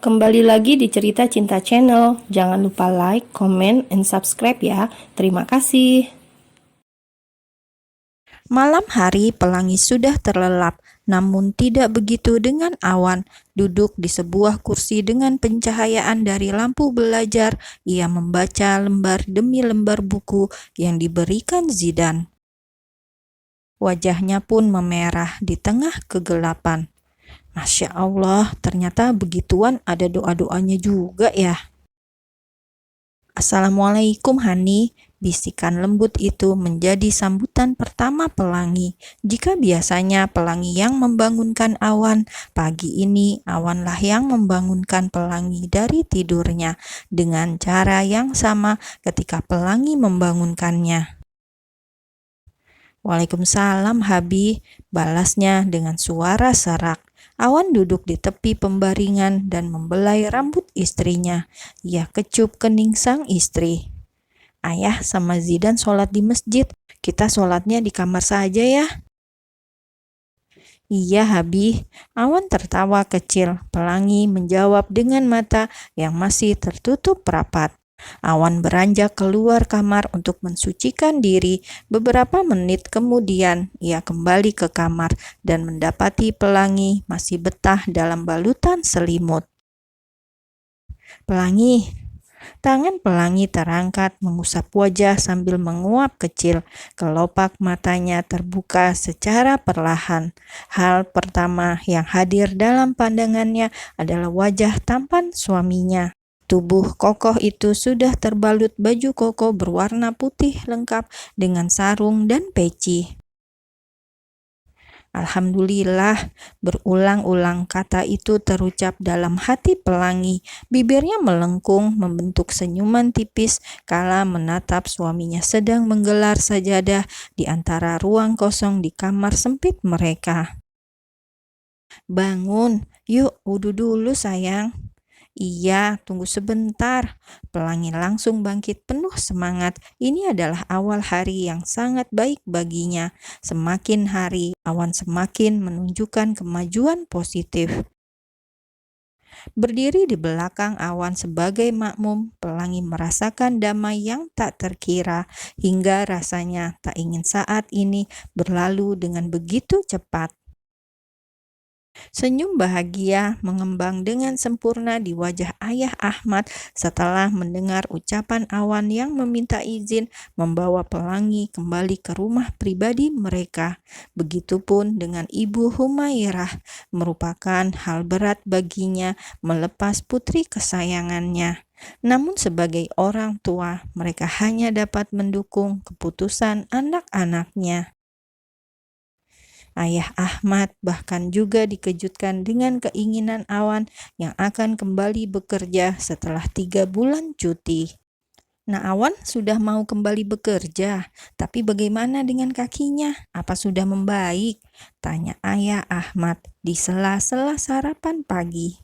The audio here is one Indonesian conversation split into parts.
Kembali lagi di Cerita Cinta Channel. Jangan lupa like, comment, and subscribe ya. Terima kasih. Malam hari pelangi sudah terlelap, namun tidak begitu dengan Awan. Duduk di sebuah kursi dengan pencahayaan dari lampu belajar, ia membaca lembar demi lembar buku yang diberikan Zidan. Wajahnya pun memerah di tengah kegelapan. Masya Allah, ternyata begituan ada doa-doanya juga ya. Assalamualaikum Hani, bisikan lembut itu menjadi sambutan pertama pelangi. Jika biasanya pelangi yang membangunkan Awan, pagi ini Awanlah yang membangunkan pelangi dari tidurnya dengan cara yang sama ketika pelangi membangunkannya. Waalaikumsalam Habi, balasnya dengan suara serak. Awan duduk di tepi pembaringan dan membelai rambut istrinya. Ia kecup kening sang istri. Ayah sama Zidan sholat di masjid, kita sholatnya di kamar saja ya. Iya Habi, Awan tertawa kecil. Pelangi menjawab dengan mata yang masih tertutup rapat. Awan beranjak keluar kamar untuk mensucikan diri. Beberapa menit kemudian, ia kembali ke kamar dan mendapati Pelangi masih betah dalam balutan selimut. Pelangi, tangan Pelangi terangkat mengusap wajah sambil menguap kecil. Kelopak matanya terbuka secara perlahan. Hal pertama yang hadir dalam pandangannya adalah wajah tampan suaminya. Tubuh kokoh itu sudah terbalut baju koko berwarna putih lengkap dengan sarung dan peci. Alhamdulillah, berulang-ulang kata itu terucap dalam hati Pelangi. Bibirnya melengkung membentuk senyuman tipis kala menatap suaminya sedang menggelar sajadah di antara ruang kosong di kamar sempit mereka. Bangun, yuk wudhu dulu sayang. Iya, tunggu sebentar. Pelangi langsung bangkit penuh semangat. Ini adalah awal hari yang sangat baik baginya. Semakin hari, Awan semakin menunjukkan kemajuan positif. Berdiri di belakang Awan sebagai makmum, Pelangi merasakan damai yang tak terkira, hingga rasanya tak ingin saat ini berlalu dengan begitu cepat. Senyum bahagia mengembang dengan sempurna di wajah ayah Ahmad setelah mendengar ucapan Awan yang meminta izin membawa Pelangi kembali ke rumah pribadi mereka. Begitupun dengan Ibu Humairah, merupakan hal berat baginya melepas putri kesayangannya. Namun sebagai orang tua, mereka hanya dapat mendukung keputusan anak-anaknya. Ayah Ahmad bahkan juga dikejutkan dengan keinginan Awan yang akan kembali bekerja setelah 3 bulan cuti. Nah, Awan sudah mau kembali bekerja, tapi bagaimana dengan kakinya? Apa sudah membaik? Tanya ayah Ahmad di sela-sela sarapan pagi.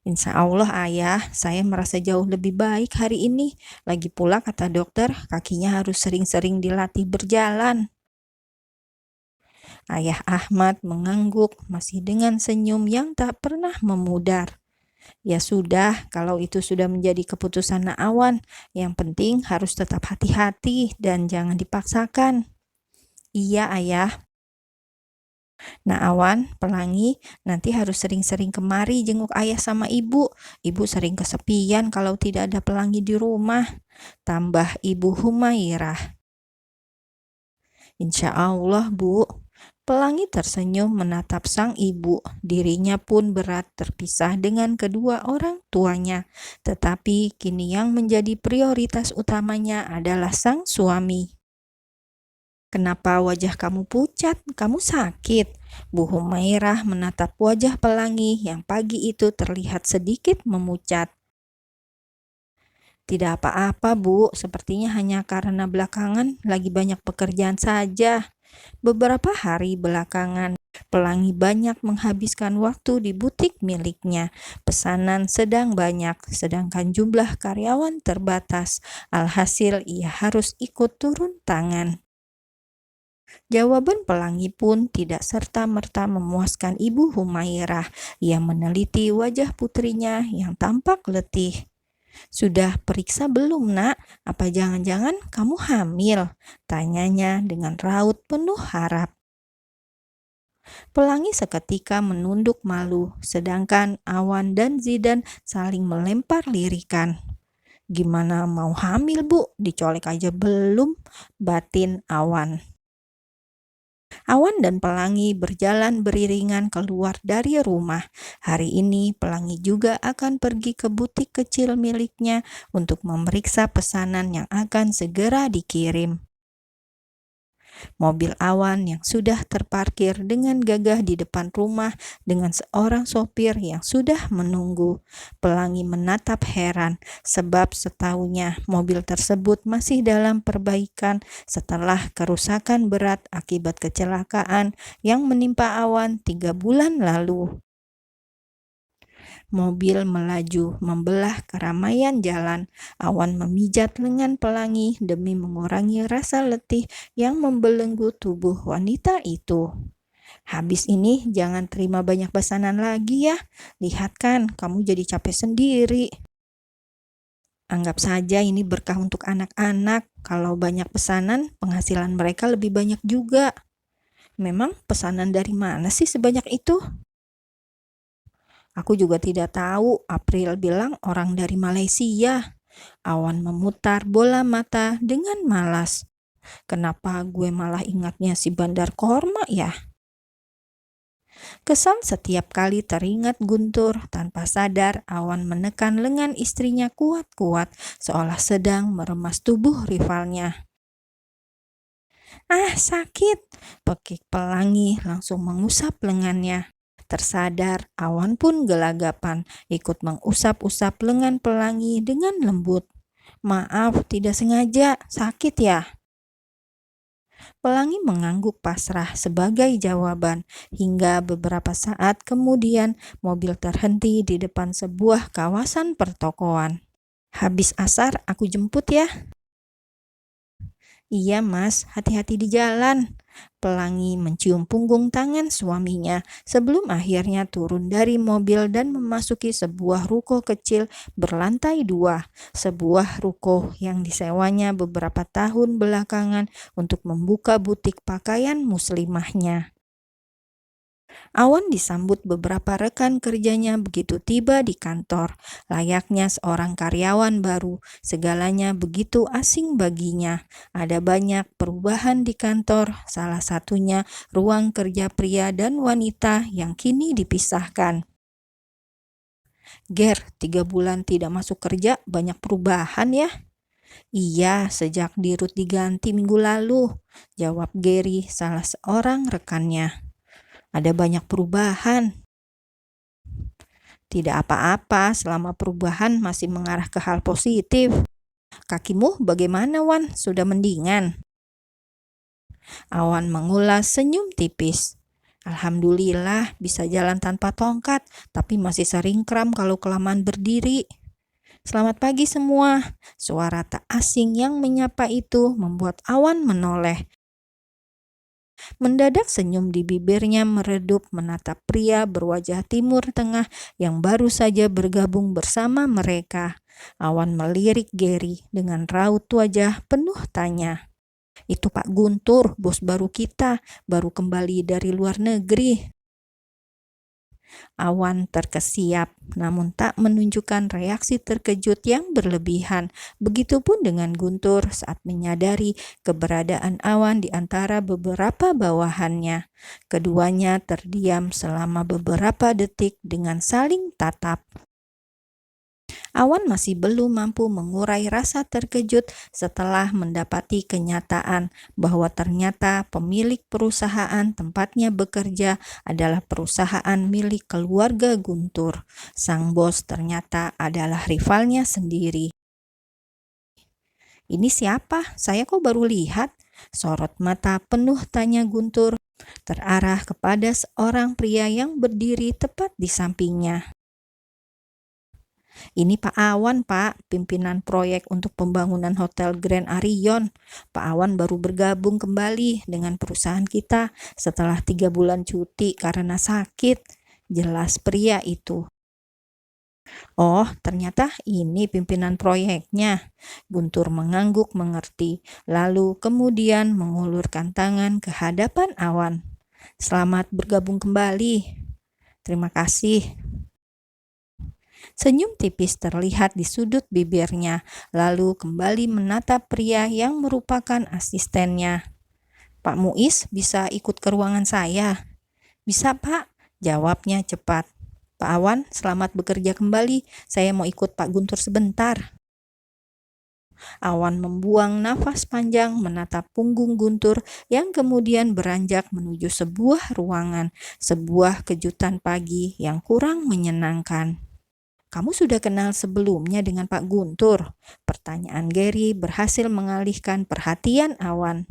Insya Allah ayah, saya merasa jauh lebih baik hari ini. Lagi pula kata dokter, kakinya harus sering-sering dilatih berjalan. Ayah Ahmad mengangguk masih dengan senyum yang tak pernah memudar. Ya sudah, kalau itu sudah menjadi keputusan Awan, yang penting harus tetap hati-hati dan jangan dipaksakan. Iya ayah. Awan, Pelangi, nanti harus sering-sering kemari jenguk ayah sama ibu. Ibu sering kesepian kalau tidak ada Pelangi di rumah. Tambah Ibu Humairah. Insya Allah, Bu. Pelangi tersenyum menatap sang ibu. Dirinya pun berat terpisah dengan kedua orang tuanya. Tetapi kini yang menjadi prioritas utamanya adalah sang suami. Kenapa wajah kamu pucat? Kamu sakit? Bu Humairah menatap wajah Pelangi yang pagi itu terlihat sedikit memucat. Tidak apa-apa, Bu. Sepertinya hanya karena belakangan lagi banyak pekerjaan saja. Beberapa hari belakangan, Pelangi banyak menghabiskan waktu di butik miliknya. Pesanan sedang banyak, sedangkan jumlah karyawan terbatas. Alhasil, ia harus ikut turun tangan. Jawaban Pelangi pun tidak serta-merta memuaskan Ibu Humairah. Ia meneliti wajah putrinya yang tampak letih. "Sudah periksa belum, Nak? Apa jangan-jangan kamu hamil?" tanyanya dengan raut penuh harap. Pelangi seketika menunduk malu, sedangkan Awan dan Zidan saling melempar lirikan. "Gimana mau hamil, Bu? Dicolek aja belum?" batin Awan. Awan dan Pelangi berjalan beriringan keluar dari rumah. Hari ini Pelangi juga akan pergi ke butik kecil miliknya untuk memeriksa pesanan yang akan segera dikirim. Mobil Awan yang sudah terparkir dengan gagah di depan rumah dengan seorang sopir yang sudah menunggu. Pelangi menatap heran sebab setahunya mobil tersebut masih dalam perbaikan setelah kerusakan berat akibat kecelakaan yang menimpa Awan 3 bulan lalu. Mobil melaju membelah keramaian jalan. Awan memijat lengan Pelangi demi mengurangi rasa letih yang membelenggu tubuh wanita itu. "Habis ini jangan terima banyak pesanan lagi ya. Lihat kan, kamu jadi capek sendiri. Anggap saja ini berkah untuk anak-anak. Kalau banyak pesanan, penghasilan mereka lebih banyak juga." "Memang pesanan dari mana sih sebanyak itu?" "Aku juga tidak tahu. April bilang orang dari Malaysia." Awan memutar bola mata dengan malas. "Kenapa gue malah ingatnya si Bandar Korma ya?" Kesal setiap kali teringat Guntur, tanpa sadar Awan menekan lengan istrinya kuat-kuat, seolah sedang meremas tubuh rivalnya. "Ah, sakit!" pekik Pelangi langsung mengusap lengannya. Tersadar, Awan pun gelagapan, ikut mengusap-usap lengan Pelangi dengan lembut. "Maaf, tidak sengaja. Sakit ya?" Pelangi mengangguk pasrah sebagai jawaban, hingga beberapa saat kemudian mobil terhenti di depan sebuah kawasan pertokoan. "Habis asar aku jemput ya." "Iya Mas, hati-hati di jalan." Pelangi mencium punggung tangan suaminya sebelum akhirnya turun dari mobil dan memasuki sebuah ruko kecil berlantai 2, sebuah ruko yang disewanya beberapa tahun belakangan untuk membuka butik pakaian muslimahnya. Awan disambut beberapa rekan kerjanya begitu tiba di kantor. Layaknya seorang karyawan baru, segalanya begitu asing baginya. Ada banyak perubahan di kantor, salah satunya ruang kerja pria dan wanita yang kini dipisahkan. "Ger, 3 bulan tidak masuk kerja, banyak perubahan ya?" "Iya, sejak Dirut diganti minggu lalu," jawab Gary, salah seorang rekannya. "Ada banyak perubahan." "Tidak apa-apa selama perubahan masih mengarah ke hal positif." "Kakimu bagaimana, Wan? Sudah mendingan?" Awan mengulas senyum tipis. "Alhamdulillah bisa jalan tanpa tongkat, tapi masih sering kram kalau kelamaan berdiri." "Selamat pagi semua." Suara tak asing yang menyapa itu membuat Awan menoleh. Mendadak senyum di bibirnya meredup menatap pria berwajah Timur Tengah yang baru saja bergabung bersama mereka. Awan melirik Gary dengan raut wajah penuh tanya. "Itu Pak Guntur, bos baru kita, baru kembali dari luar negeri." Awan terkesiap, namun tak menunjukkan reaksi terkejut yang berlebihan. Begitupun dengan Guntur saat menyadari keberadaan Awan di antara beberapa bawahannya. Keduanya terdiam selama beberapa detik dengan saling tatap. Awan masih belum mampu mengurai rasa terkejut setelah mendapati kenyataan bahwa ternyata pemilik perusahaan tempatnya bekerja adalah perusahaan milik keluarga Guntur. Sang bos ternyata adalah rivalnya sendiri. "Ini siapa? Saya kok baru lihat?" Sorot mata penuh tanya Guntur terarah kepada seorang pria yang berdiri tepat di sampingnya. Ini Pak Awan, Pak, pimpinan proyek untuk pembangunan Hotel Grand Arion. Pak Awan baru bergabung kembali dengan perusahaan kita setelah 3 bulan cuti karena sakit. Jelas pria itu. Oh, ternyata ini pimpinan proyeknya. Guntur mengangguk mengerti, lalu kemudian mengulurkan tangan ke hadapan Awan. Selamat bergabung kembali. Terima kasih. Senyum tipis terlihat di sudut bibirnya, lalu kembali menatap pria yang merupakan asistennya. Pak Muiz bisa ikut ke ruangan saya? Bisa, Pak, jawabnya cepat. Pak Awan, selamat bekerja kembali. Saya mau ikut Pak Guntur sebentar. Awan membuang nafas panjang menatap punggung Guntur yang kemudian beranjak menuju sebuah ruangan, sebuah kejutan pagi yang kurang menyenangkan. Kamu sudah kenal sebelumnya dengan Pak Guntur? Pertanyaan Gary berhasil mengalihkan perhatian Awan.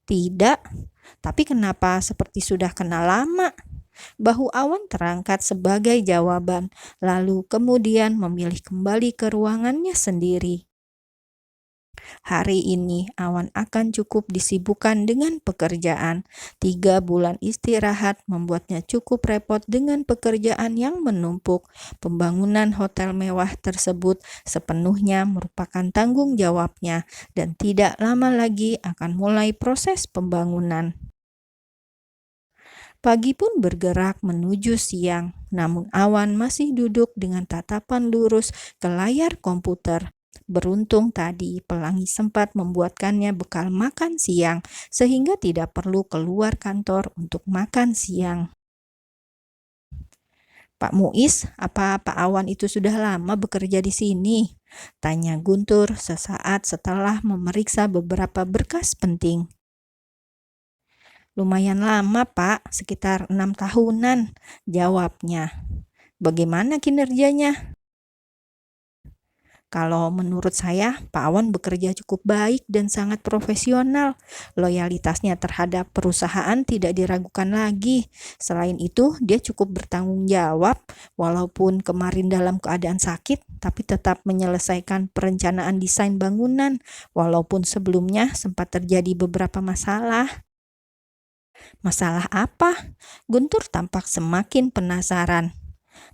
Tidak, tapi kenapa seperti sudah kenal lama? Bahu Awan terangkat sebagai jawaban, lalu kemudian memilih kembali ke ruangannya sendiri. Hari ini Awan akan cukup disibukkan dengan pekerjaan. 3 bulan istirahat membuatnya cukup repot dengan pekerjaan yang menumpuk. Pembangunan hotel mewah tersebut sepenuhnya merupakan tanggung jawabnya dan tidak lama lagi akan mulai proses pembangunan. Pagi pun bergerak menuju siang, namun Awan masih duduk dengan tatapan lurus ke layar komputer. Beruntung tadi pelangi sempat membuatkannya bekal makan siang, sehingga tidak perlu keluar kantor untuk makan siang. Pak Muiz, apa Pak Awan itu sudah lama bekerja di sini? Tanya Guntur sesaat setelah memeriksa beberapa berkas penting. Lumayan lama, Pak, sekitar 6 tahunan, jawabnya. Bagaimana kinerjanya? Kalau menurut saya, Pak Awan bekerja cukup baik dan sangat profesional. Loyalitasnya terhadap perusahaan tidak diragukan lagi. Selain itu, dia cukup bertanggung jawab, walaupun kemarin dalam keadaan sakit, tapi tetap menyelesaikan perencanaan desain bangunan, walaupun sebelumnya sempat terjadi beberapa masalah. Masalah apa? Guntur tampak semakin penasaran.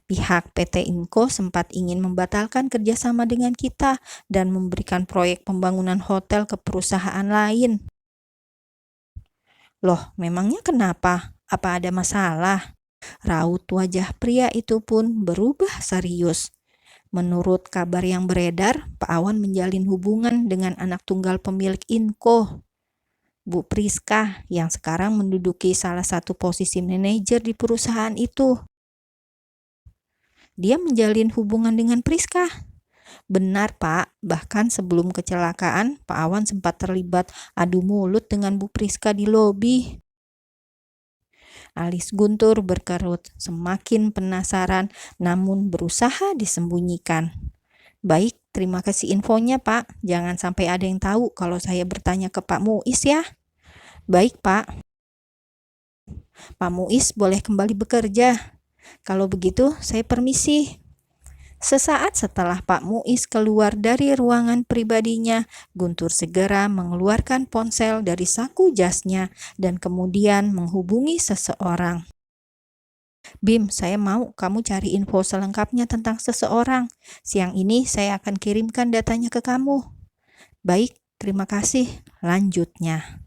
Pihak PT Inco sempat ingin membatalkan kerjasama dengan kita dan memberikan proyek pembangunan hotel ke perusahaan lain. Loh, memangnya kenapa? Apa ada masalah? Raut wajah pria itu pun berubah serius. Menurut kabar yang beredar, Pak Awan menjalin hubungan dengan anak tunggal pemilik Inco, Bu Priska, yang sekarang menduduki salah satu posisi manajer di perusahaan itu. Dia menjalin hubungan dengan Priska? Benar, Pak. Bahkan sebelum kecelakaan, Pak Awan sempat terlibat adu mulut dengan Bu Priska di lobi. Alis Guntur berkerut, semakin penasaran namun berusaha disembunyikan. Baik, terima kasih infonya, Pak. Jangan sampai ada yang tahu kalau saya bertanya ke Pak Muiz ya. Baik, Pak. Pak Muiz boleh kembali bekerja. Kalau begitu, saya permisi. Sesaat setelah Pak Muiz keluar dari ruangan pribadinya, Guntur segera mengeluarkan ponsel dari saku jasnya dan kemudian menghubungi seseorang. Bim, saya mau kamu cari info selengkapnya tentang seseorang. Siang ini saya akan kirimkan datanya ke kamu. Baik, terima kasih. Lanjutnya.